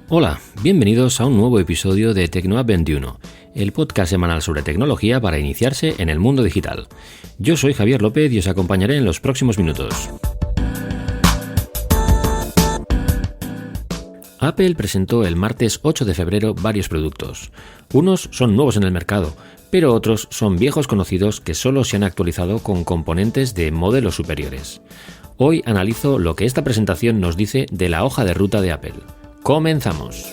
Hola, bienvenidos a un nuevo episodio de Tecnoapp 21, el podcast semanal sobre tecnología para iniciarse en el mundo digital. Yo soy Javier López y os acompañaré en los próximos minutos. Apple presentó el martes 8 de febrero varios productos. Unos son nuevos en el mercado, pero otros son viejos conocidos que solo se han actualizado con componentes de modelos superiores. Hoy analizo lo que esta presentación nos dice de la hoja de ruta de Apple. ¡Comenzamos!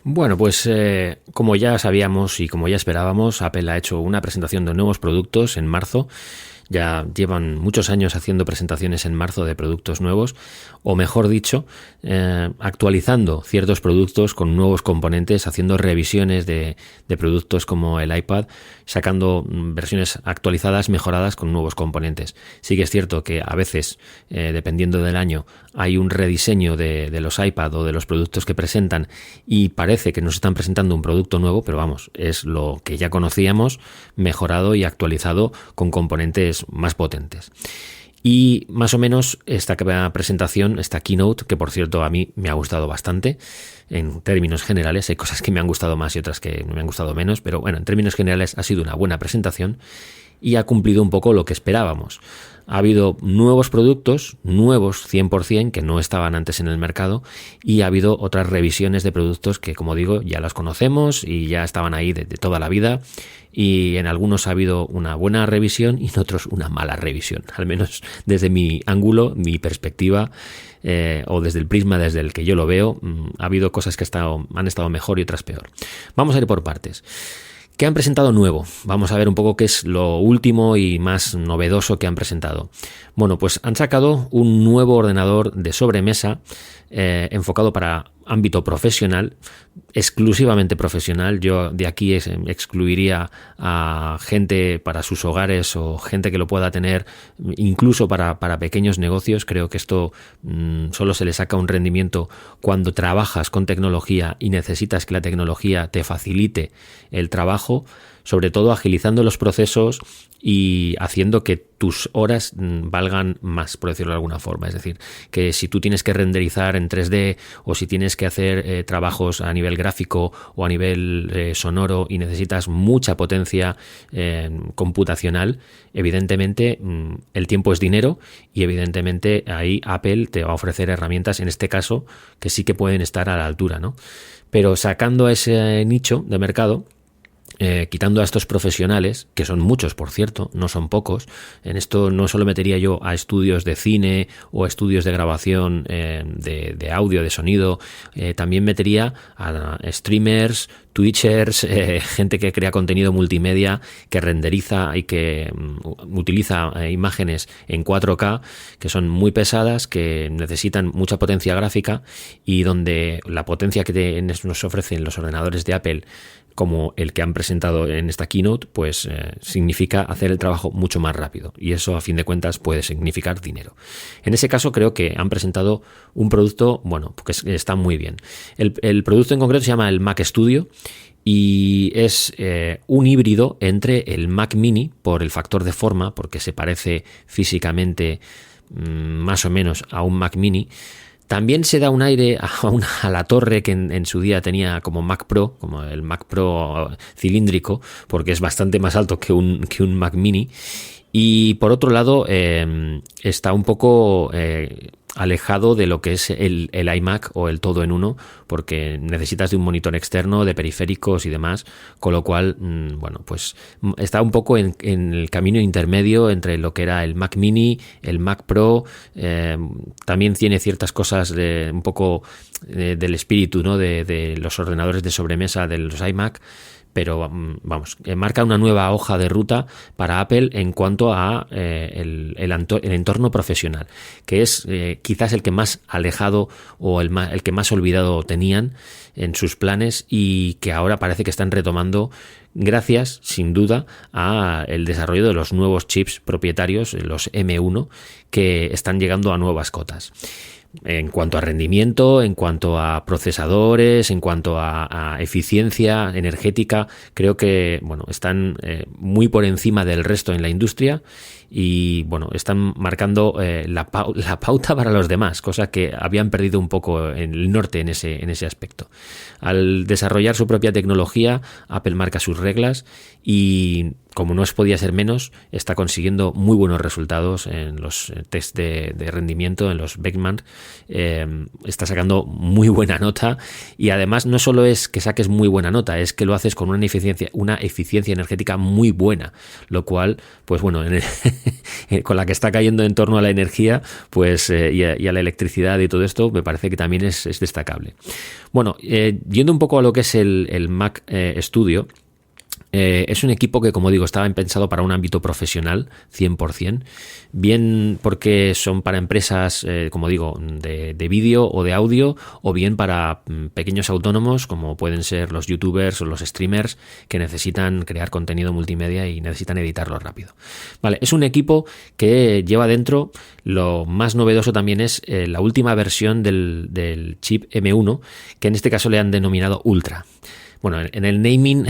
Bueno, pues como ya sabíamos y como ya esperábamos, Apple ha hecho una presentación de nuevos productos en marzo. Ya llevan muchos años haciendo presentaciones en marzo de productos nuevos, o mejor dicho, actualizando ciertos productos con nuevos componentes, haciendo revisiones de productos como el iPad, sacando versiones actualizadas, mejoradas con nuevos componentes. Sí que es cierto que a veces, dependiendo del año, hay un rediseño de los iPad o de los productos que presentan y parece que nos están presentando un producto nuevo, pero vamos, es lo que ya conocíamos, mejorado y actualizado con componentes más potentes. Y más o menos esta presentación, esta keynote, que por cierto a mí me ha gustado bastante, en términos generales, hay cosas que me han gustado más y otras que me han gustado menos, pero bueno, en términos generales ha sido una buena presentación y ha cumplido un poco lo que esperábamos. Ha habido nuevos productos, nuevos 100%, que no estaban antes en el mercado, y ha habido otras revisiones de productos que, como digo, ya las conocemos y ya estaban ahí de toda la vida, y en algunos ha habido una buena revisión y en otros una mala revisión, al menos desde mi ángulo, mi perspectiva, o desde el prisma desde el que yo lo veo. Ha habido cosas que han estado mejor y otras peor. Vamos a ir por partes. ¿Qué han presentado nuevo? Vamos a ver un poco qué es lo último y más novedoso que han presentado. Bueno, pues han sacado un nuevo ordenador de sobremesa enfocado para ámbito profesional, exclusivamente profesional. Yo de aquí excluiría a gente para sus hogares o gente que lo pueda tener incluso para pequeños negocios. Creo que esto solo se le saca un rendimiento cuando trabajas con tecnología y necesitas que la tecnología te facilite el trabajo, sobre todo agilizando los procesos y haciendo que tus horas valgan más, por decirlo de alguna forma. Es decir, que si tú tienes que renderizar en 3D o si tienes que hacer trabajos a nivel gráfico o a nivel sonoro y necesitas mucha potencia computacional, evidentemente el tiempo es dinero y evidentemente ahí Apple te va a ofrecer herramientas, en este caso, que sí que pueden estar a la altura, ¿no? Pero sacando a ese nicho de mercado, quitando a estos profesionales, que son muchos por cierto, no son pocos, en esto no solo metería yo a estudios de cine o a estudios de grabación de audio, de sonido, también metería a streamers, twitchers, gente que crea contenido multimedia, que renderiza y que utiliza imágenes en 4K, que son muy pesadas, que necesitan mucha potencia gráfica y donde la potencia que nos ofrecen los ordenadores de Apple, como el que han presentado en esta keynote, pues significa hacer el trabajo mucho más rápido y eso a fin de cuentas puede significar dinero. En ese caso creo que han presentado un producto, bueno, que está muy bien. El producto en concreto se llama el Mac Studio y es un híbrido entre el Mac Mini por el factor de forma, porque se parece físicamente más o menos a un Mac Mini. También se da un aire a la torre que en su día tenía como Mac Pro, como el Mac Pro cilíndrico, porque es bastante más alto que un Mac Mini. Y por otro lado, está un poco alejado de lo que es el iMac o el todo en uno, porque necesitas de un monitor externo, de periféricos y demás, con lo cual, bueno, pues está un poco en el camino intermedio entre lo que era el Mac Mini, el Mac Pro. También tiene ciertas cosas un poco del espíritu, ¿no?, de los ordenadores de sobremesa de los iMac. Pero vamos, marca una nueva hoja de ruta para Apple en cuanto a el entorno profesional, que es quizás el que más alejado o el que más olvidado tenían en sus planes y que ahora parece que están retomando gracias, sin duda, a el desarrollo de los nuevos chips propietarios, los M1, que están llegando a nuevas cotas. en cuanto a rendimiento, en cuanto a procesadores, en cuanto a eficiencia energética, creo que bueno, están muy por encima del resto en la industria y bueno, están marcando la pauta para los demás, cosa que habían perdido un poco en el norte en ese aspecto. Al desarrollar su propia tecnología, Apple marca sus reglas y, como no podía ser menos, está consiguiendo muy buenos resultados en los test de rendimiento, en los benchmark. Está sacando muy buena nota y además no solo es que saques muy buena nota, es que lo haces con una eficiencia energética muy buena, lo cual, pues bueno, con la que está cayendo en torno a la energía pues y a la electricidad y todo esto, me parece que también es destacable. Bueno, yendo un poco a lo que es el Mac Studio, es un equipo que, como digo, estaba pensado para un ámbito profesional 100%, bien porque son para empresas, como digo, de vídeo o de audio, o bien para pequeños autónomos como pueden ser los youtubers o los streamers que necesitan crear contenido multimedia y necesitan editarlo rápido. Vale, es un equipo que lleva dentro, lo más novedoso también es la última versión del chip M1, que en este caso le han denominado Ultra. Bueno, en el naming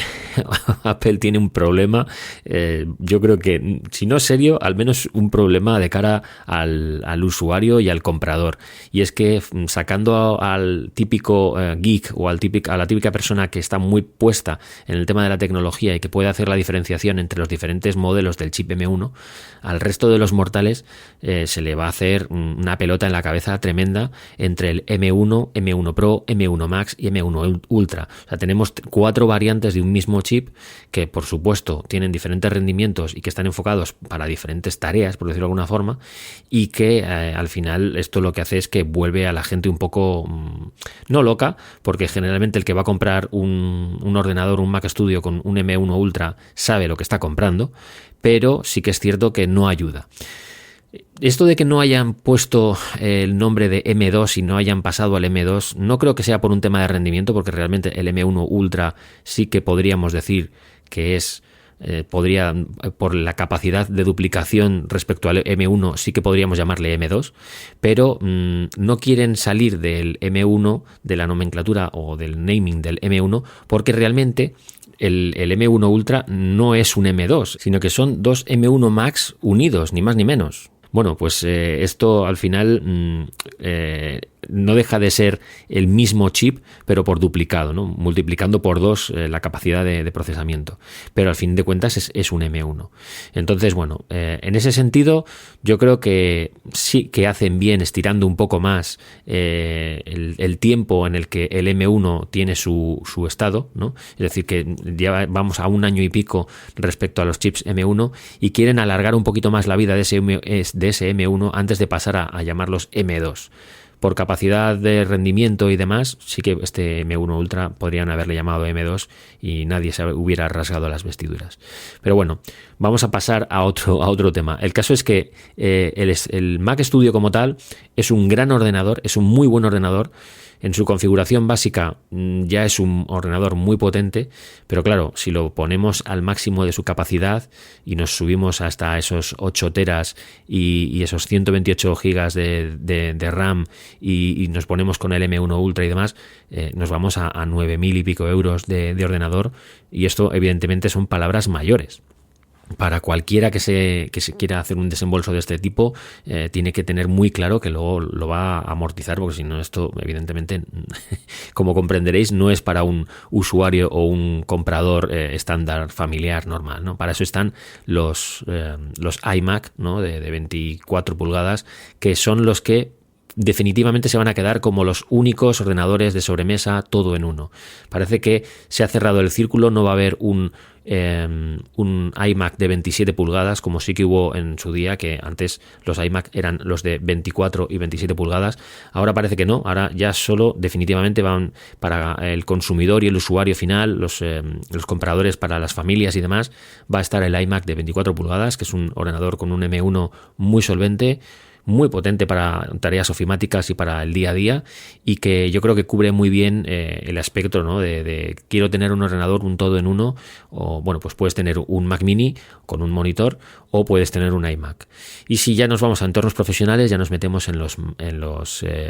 Apple tiene un problema, yo creo que, si no serio, al menos un problema de cara al usuario y al comprador. Y es que sacando al típico geek o a la típica persona que está muy puesta en el tema de la tecnología y que puede hacer la diferenciación entre los diferentes modelos del chip M1, al resto de los mortales se le va a hacer una pelota en la cabeza tremenda entre el M1, M1 Pro, M1 Max y M1 Ultra. O sea, tenemos 4 variantes de un mismo chip que, por supuesto, tienen diferentes rendimientos y que están enfocados para diferentes tareas, por decirlo de alguna forma, y que al final esto lo que hace es que vuelve a la gente un poco no loca, porque generalmente el que va a comprar un ordenador, un Mac Studio con un M1 Ultra sabe lo que está comprando, pero sí que es cierto que no ayuda. Esto de que no hayan puesto el nombre de M2 y no hayan pasado al M2, no creo que sea por un tema de rendimiento, porque realmente el M1 Ultra sí que podríamos decir que es, por la capacidad de duplicación respecto al M1, sí que podríamos llamarle M2, pero no quieren salir del M1, de la nomenclatura o del naming del M1, porque realmente el M1 Ultra no es un M2, sino que son 2 M1 Max unidos, ni más ni menos. Bueno, pues esto al final no deja de ser el mismo chip, pero por duplicado, ¿no? Multiplicando por 2 la capacidad de procesamiento. Pero al fin de cuentas es un M1. Entonces, bueno, en ese sentido, yo creo que sí que hacen bien estirando un poco más el tiempo en el que el M1 tiene su estado, ¿no? Es decir, que ya vamos a 1 año y pico respecto a los chips M1 y quieren alargar un poquito más la vida de ese M1 antes de pasar a llamarlos M2. Por capacidad de rendimiento y demás, sí que este M1 Ultra podrían haberle llamado M2 y nadie se hubiera rasgado las vestiduras. Pero bueno, vamos a pasar a otro tema. El caso es que el Mac Studio como tal es un gran ordenador, es un muy buen ordenador. En su configuración básica ya es un ordenador muy potente, pero claro, si lo ponemos al máximo de su capacidad y nos subimos hasta esos 8 teras y esos 128 gigas de RAM y nos ponemos con el M1 Ultra y demás, nos vamos a 9.000 y pico euros de ordenador, y esto evidentemente son palabras mayores. Para cualquiera que se quiera hacer un desembolso de este tipo, tiene que tener muy claro que luego lo va a amortizar, porque si no, esto evidentemente, como comprenderéis, no es para un usuario o un comprador estándar familiar normal, ¿no? Para eso están los iMac, ¿no? de 24 pulgadas, que son los que definitivamente se van a quedar como los únicos ordenadores de sobremesa todo en uno. Parece que se ha cerrado el círculo, no va a haber un iMac de 27 pulgadas como sí que hubo en su día, que antes los iMac eran los de 24 y 27 pulgadas. Ahora parece que no, ahora ya solo definitivamente van para el consumidor y el usuario final, los compradores para las familias y demás. Va a estar el iMac de 24 pulgadas, que es un ordenador con un M1 muy solvente, muy potente para tareas ofimáticas y para el día a día, y que yo creo que cubre muy bien el aspecto, ¿no? de quiero tener un ordenador, un todo en uno, o bueno, pues puedes tener un Mac Mini con un monitor o puedes tener un iMac. Y si ya nos vamos a entornos profesionales, ya nos metemos en los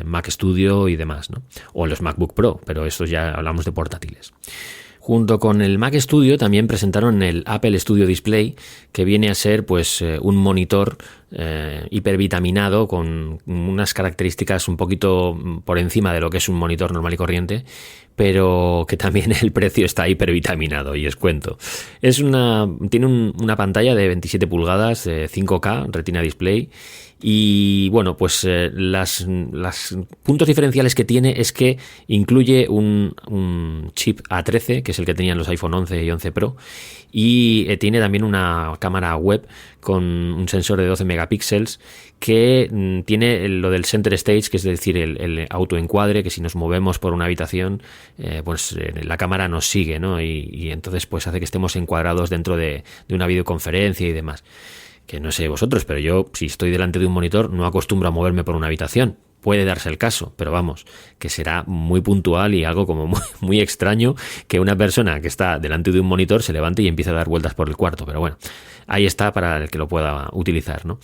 Mac Studio y demás, ¿no? O en los MacBook Pro, pero estos ya hablamos de portátiles. Junto con el Mac Studio también presentaron el Apple Studio Display, que viene a ser pues un monitor hipervitaminado con unas características un poquito por encima de lo que es un monitor normal y corriente, pero que también el precio está hipervitaminado, y os cuento. Tiene una pantalla de 27 pulgadas, 5K, Retina Display. Y bueno, pues las puntos diferenciales que tiene es que incluye un chip A13, que es el que tenían los iPhone 11 y 11 Pro, y tiene también una cámara web con un sensor de 12 megapíxeles que tiene lo del center stage, que es decir, el autoencuadre, que si nos movemos por una habitación, pues la cámara nos sigue, ¿no? Y entonces pues hace que estemos encuadrados dentro de una videoconferencia y demás. Que no sé vosotros, pero yo, si estoy delante de un monitor, no acostumbro a moverme por una habitación. Puede darse el caso, pero vamos, que será muy puntual y algo como muy extraño que una persona que está delante de un monitor se levante y empiece a dar vueltas por el cuarto. Pero bueno, ahí está para el que lo pueda utilizar, ¿no?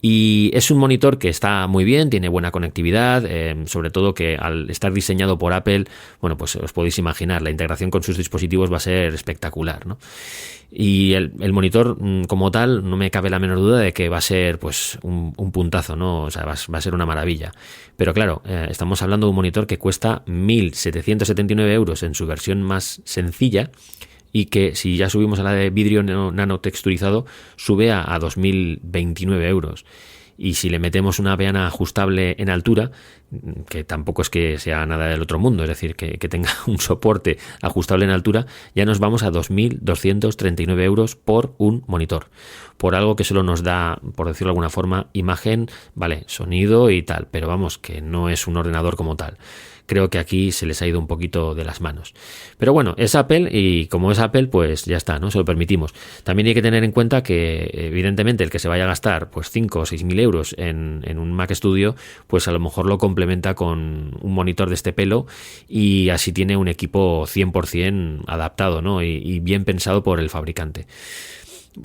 Y es un monitor que está muy bien, tiene buena conectividad, sobre todo que al estar diseñado por Apple, bueno, pues os podéis imaginar, la integración con sus dispositivos va a ser espectacular, ¿no? Y el monitor como tal, no me cabe la menor duda de que va a ser pues un puntazo, ¿no? O sea, va a ser una maravilla. Pero claro, estamos hablando de un monitor que cuesta 1.779 euros en su versión más sencilla, y que si ya subimos a la de vidrio nano texturizado, sube a 2.029 euros. Y si le metemos una peana ajustable en altura, que tampoco es que sea nada del otro mundo, es decir, que tenga un soporte ajustable en altura, ya nos vamos a 2.239 euros por un monitor. Por algo que solo nos da, por decirlo de alguna forma, imagen, vale, sonido y tal, pero vamos, que no es un ordenador como tal. Creo que aquí se les ha ido un poquito de las manos. Pero bueno, es Apple, y como es Apple, pues ya está, ¿no? Se lo permitimos. También hay que tener en cuenta que, evidentemente, el que se vaya a gastar pues 5 o 6 mil euros en un Mac Studio, pues a lo mejor lo complementa con un monitor de este pelo, y así tiene un equipo 100% adaptado, ¿no? Y bien pensado por el fabricante.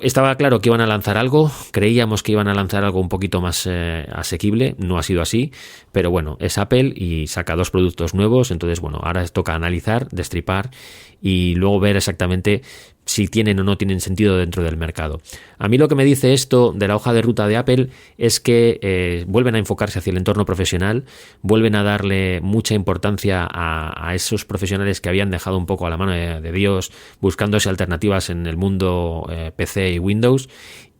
Estaba claro que iban a lanzar algo, creíamos que iban a lanzar algo un poquito más asequible, no ha sido así, pero bueno, es Apple y saca 2 productos nuevos, entonces bueno, ahora toca analizar, destripar y luego ver exactamente si tienen o no tienen sentido dentro del mercado. A mí lo que me dice esto de la hoja de ruta de Apple es que vuelven a enfocarse hacia el entorno profesional, vuelven a darle mucha importancia a esos profesionales que habían dejado un poco a la mano de Dios, buscándose alternativas en el mundo PC y Windows,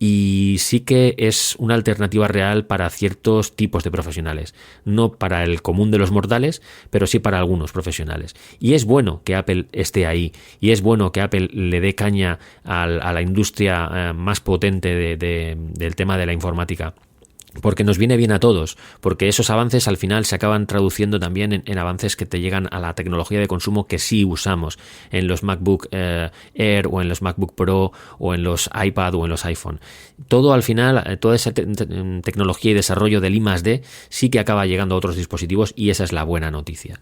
y sí que es una alternativa real para ciertos tipos de profesionales, no para el común de los mortales, pero sí para algunos profesionales. Y es bueno que Apple esté ahí, y es bueno que Apple le dé caña a la industria más potente del tema de la informática, porque nos viene bien a todos, porque esos avances al final se acaban traduciendo también en avances que te llegan a la tecnología de consumo que sí usamos en los MacBook Air o en los MacBook Pro o en los iPad o en los iPhone. Todo al final, toda esa tecnología y desarrollo del I+D sí que acaba llegando a otros dispositivos, y esa es la buena noticia.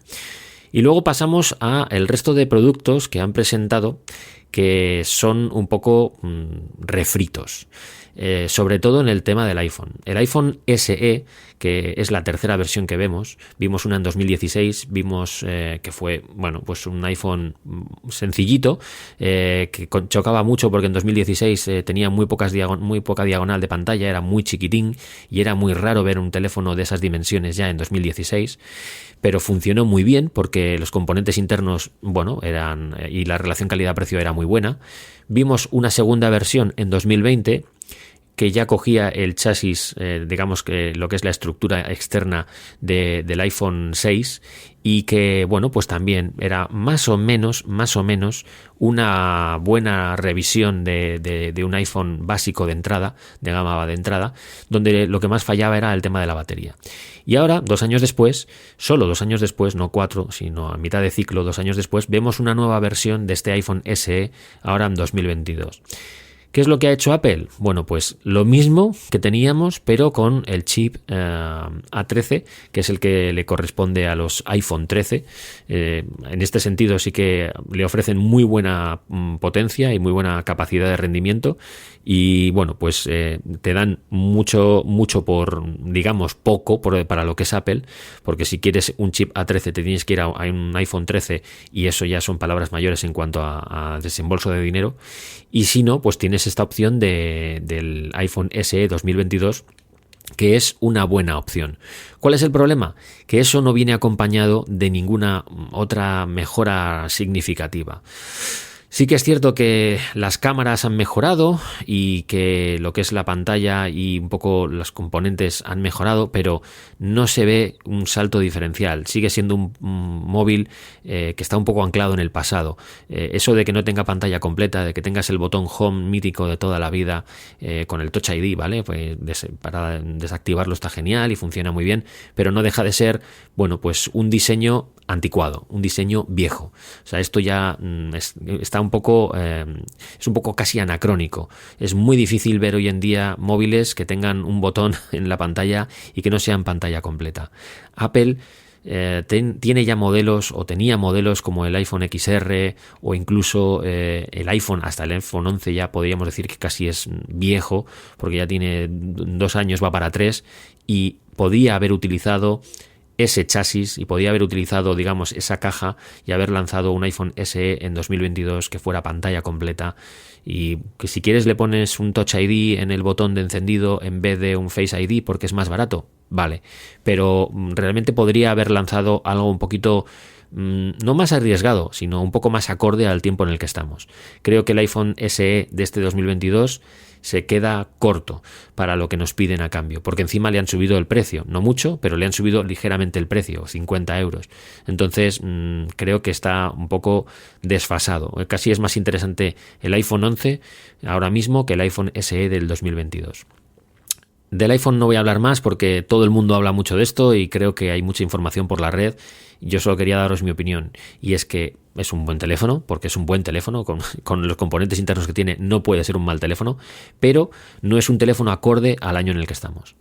Y luego pasamos a el resto de productos que han presentado, que son un poco refritos. Sobre todo en el tema del iPhone. El iPhone SE, que es la tercera versión que vimos una en 2016, vimos que fue, bueno, pues un iPhone sencillito, que chocaba mucho porque en 2016 tenía muy poca diagonal de pantalla, era muy chiquitín y era muy raro ver un teléfono de esas dimensiones ya en 2016, pero funcionó muy bien porque los componentes internos, bueno, eran, y la relación calidad-precio era muy buena. Vimos una segunda versión en 2020 que ya cogía el chasis, digamos que lo que es la estructura externa del iPhone 6, y que, bueno, pues también era más o menos una buena revisión de un iPhone básico de entrada, de gama de entrada, donde lo que más fallaba era el tema de la batería. Y ahora, 2 años después, solo 2 años después, no 4, sino a mitad de ciclo, 2 años después, vemos una nueva versión de este iPhone SE, ahora en 2022. ¿Qué es lo que ha hecho Apple? Bueno, pues lo mismo que teníamos, pero con el chip A13, que es el que le corresponde a los iPhone 13. En este sentido sí que le ofrecen muy buena potencia y muy buena capacidad de rendimiento, y bueno, pues te dan mucho por, digamos, poco para lo que es Apple, porque si quieres un chip A13 te tienes que ir a un iPhone 13, y eso ya son palabras mayores en cuanto a desembolso de dinero. Y si no, pues tienes esta opción del iPhone SE 2022, que es una buena opción. ¿Cuál es el problema? Que eso no viene acompañado de ninguna otra mejora significativa. Sí que es cierto que las cámaras han mejorado y que lo que es la pantalla y un poco los componentes han mejorado, pero no se ve un salto diferencial. Sigue siendo un móvil que está un poco anclado en el pasado. Eso de que no tenga pantalla completa, de que tengas el botón Home mítico de toda la vida con el Touch ID, ¿vale? Pues para desactivarlo está genial y funciona muy bien, pero no deja de ser, bueno, pues un diseño anticuado, un diseño viejo. O sea, esto ya está un poco, es un poco casi anacrónico. Es muy difícil ver hoy en día móviles que tengan un botón en la pantalla y que no sean pantalla completa. Apple tiene ya modelos, o tenía modelos como el iPhone XR, o incluso el iPhone, hasta el iPhone 11 ya podríamos decir que casi es viejo, porque ya tiene 2 años, va para 3, y podía haber utilizado ese chasis y podía haber utilizado, digamos, esa caja y haber lanzado un iPhone SE en 2022 que fuera pantalla completa, y que si quieres le pones un Touch ID en el botón de encendido en vez de un Face ID porque es más barato, vale, pero realmente podría haber lanzado algo un poquito no más arriesgado, sino un poco más acorde al tiempo en el que estamos. Creo que el iPhone SE de este 2022 se queda corto para lo que nos piden a cambio, porque encima le han subido el precio, no mucho, pero le han subido ligeramente el precio, 50 euros. Entonces creo que está un poco desfasado. Casi es más interesante el iPhone 11 ahora mismo que el iPhone SE del 2022. Del iPhone no voy a hablar más porque todo el mundo habla mucho de esto y creo que hay mucha información por la red. Yo solo quería daros mi opinión, y es que es un buen teléfono, porque es un buen teléfono, con los componentes internos que tiene no puede ser un mal teléfono, pero no es un teléfono acorde al año en el que estamos.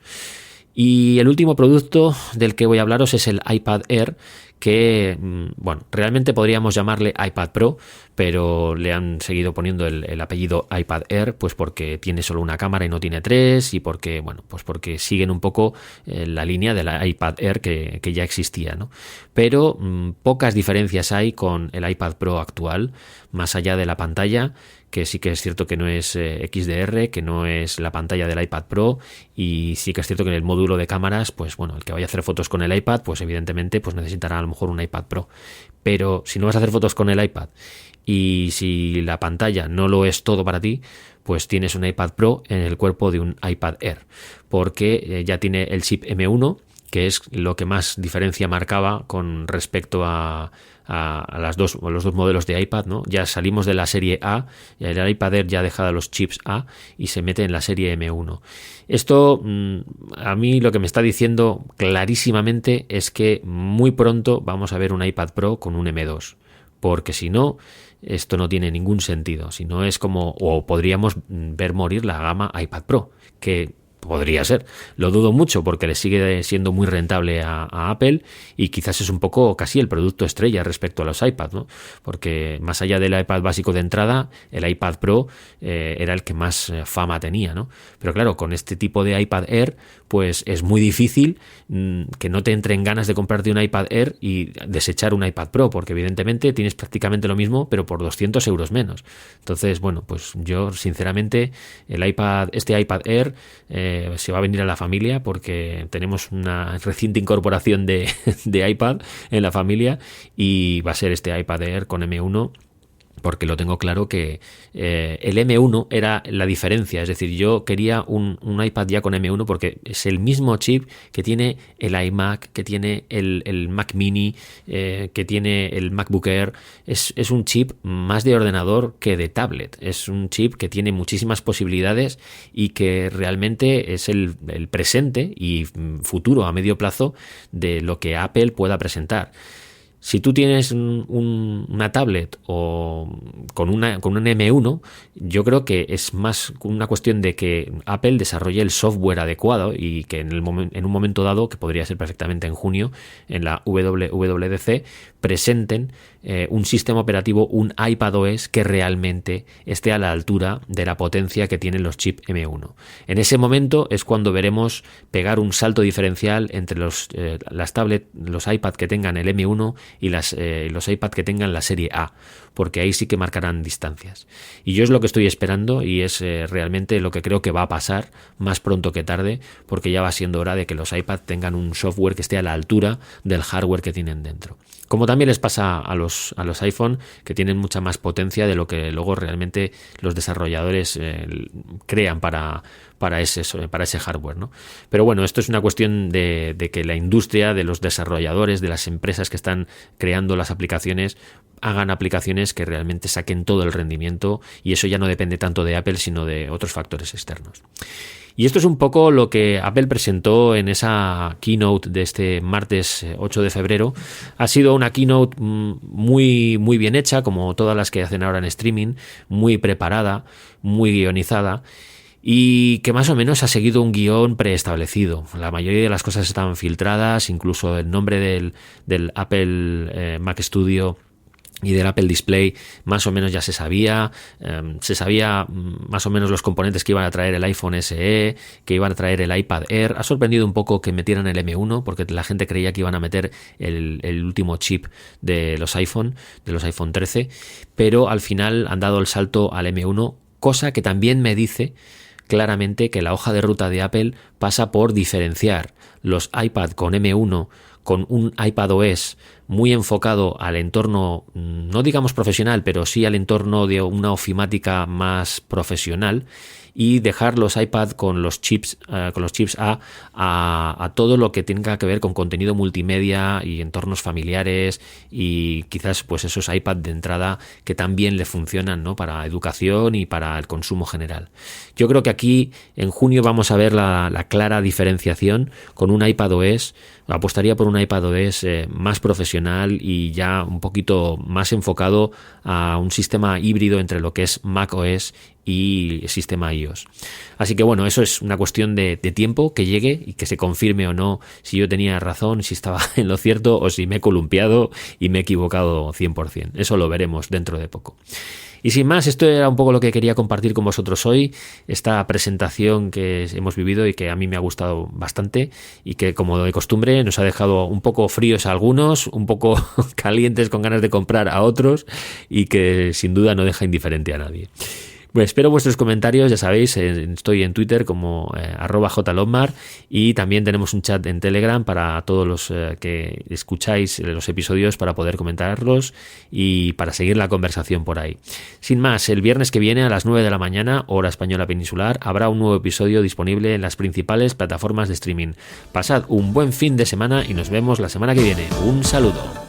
Y el último producto del que voy a hablaros es el iPad Air, que, bueno, realmente podríamos llamarle iPad Pro, pero le han seguido poniendo el apellido iPad Air, pues porque tiene solo una cámara y no tiene 3, y porque, bueno, pues porque siguen un poco la línea de la iPad Air que ya existía, ¿no? Pero pocas diferencias hay con el iPad Pro actual, más allá de la pantalla, que sí que es cierto que no es XDR, que no es la pantalla del iPad Pro, y sí que es cierto que en el módulo de cámaras, pues bueno, el que vaya a hacer fotos con el iPad, pues evidentemente pues necesitará a lo mejor un iPad Pro. Pero si no vas a hacer fotos con el iPad y si la pantalla no lo es todo para ti, pues tienes un iPad Pro en el cuerpo de un iPad Air, porque ya tiene el chip M1, que es lo que más diferencia marcaba con respecto a los dos modelos de iPad, ¿no? Ya salimos de la serie A, y el iPad Air ya deja los chips A y se mete en la serie M1. Esto a mí lo que me está diciendo clarísimamente es que muy pronto vamos a ver un iPad Pro con un M2, porque si no, esto no tiene ningún sentido. Si no, es como, o podríamos ver morir la gama iPad Pro, que podría ser. Lo dudo mucho porque le sigue siendo muy rentable a Apple, y quizás es un poco casi el producto estrella respecto a los iPads, ¿no? Porque más allá del iPad básico de entrada, el iPad Pro era el que más fama tenía, ¿no? Pero claro, con este tipo de iPad Air, pues es muy difícil que no te entren ganas de comprarte un iPad Air y desechar un iPad Pro, porque evidentemente tienes prácticamente lo mismo, pero por 200 euros menos. Entonces, bueno, pues yo sinceramente este iPad Air se va a venir a la familia, porque tenemos una reciente incorporación de iPad en la familia, y va a ser este iPad Air con M1, porque lo tengo claro que el M1 era la diferencia. Es decir, yo quería un iPad ya con M1 porque es el mismo chip que tiene el iMac, que tiene el Mac Mini, que tiene el MacBook Air. Es un chip más de ordenador que de tablet. Es un chip que tiene muchísimas posibilidades y que realmente es el presente y futuro a medio plazo de lo que Apple pueda presentar. Si tú tienes una tablet o con un M1, yo creo que es más una cuestión de que Apple desarrolle el software adecuado y que en un momento dado, que podría ser perfectamente en junio, en la WWDC, presenten un sistema operativo, un iPadOS que realmente esté a la altura de la potencia que tienen los chips M1. En ese momento es cuando veremos pegar un salto diferencial entre las tablets, los iPad que tengan el M1 y los iPad que tengan la serie A, porque ahí sí que marcarán distancias. Y yo es lo que estoy esperando y es realmente lo que creo que va a pasar más pronto que tarde, porque ya va siendo hora de que los iPad tengan un software que esté a la altura del hardware que tienen dentro. Como también les pasa a los iPhone, que tienen mucha más potencia de lo que luego realmente los desarrolladores crean para ese hardware, ¿no? Pero bueno, esto es una cuestión de que la industria, de los desarrolladores, de las empresas que están creando las aplicaciones, hagan aplicaciones que realmente saquen todo el rendimiento, y eso ya no depende tanto de Apple, sino de otros factores externos. Y esto es un poco lo que Apple presentó en esa keynote de este martes 8 de febrero. Ha sido una keynote muy, muy bien hecha, como todas las que hacen ahora en streaming, muy preparada, muy guionizada, y que más o menos ha seguido un guión preestablecido. La mayoría de las cosas estaban filtradas, incluso el nombre del Apple Mac Studio y del Apple Display más o menos ya se sabía más o menos los componentes que iban a traer el iPhone SE, que iban a traer el iPad Air. Ha sorprendido un poco que metieran el M1, porque la gente creía que iban a meter el último chip de los iPhone 13, pero al final han dado el salto al M1, cosa que también me dice claramente que la hoja de ruta de Apple pasa por diferenciar los iPad con M1 con un iPadOS muy enfocado al entorno, no digamos profesional, pero sí al entorno de una ofimática más profesional, y dejar los iPad con los chips a todo lo que tenga que ver con contenido multimedia y entornos familiares, y quizás pues esos iPad de entrada que también le funcionan, ¿no?, para educación y para el consumo general. Yo creo que aquí en junio vamos a ver la clara diferenciación con un iPadOS. Apostaría por un iPadOS más profesional y ya un poquito más enfocado a un sistema híbrido entre lo que es macOS y el sistema iOS. Así que bueno, eso es una cuestión de tiempo que llegue y que se confirme o no si yo tenía razón, si estaba en lo cierto o si me he columpiado y me he equivocado 100%. Eso lo veremos dentro de poco. Y sin más, esto era un poco lo que quería compartir con vosotros hoy, esta presentación que hemos vivido y que a mí me ha gustado bastante, y que, como de costumbre, nos ha dejado un poco fríos a algunos, un poco calientes con ganas de comprar a otros, y que sin duda no deja indiferente a nadie. Bueno, espero vuestros comentarios, ya sabéis, estoy en Twitter como @jlomar, y también tenemos un chat en Telegram para todos los que escucháis los episodios, para poder comentarlos y para seguir la conversación por ahí. Sin más, el viernes que viene a las 9 de la mañana, hora española peninsular, habrá un nuevo episodio disponible en las principales plataformas de streaming. Pasad un buen fin de semana y nos vemos la semana que viene. Un saludo.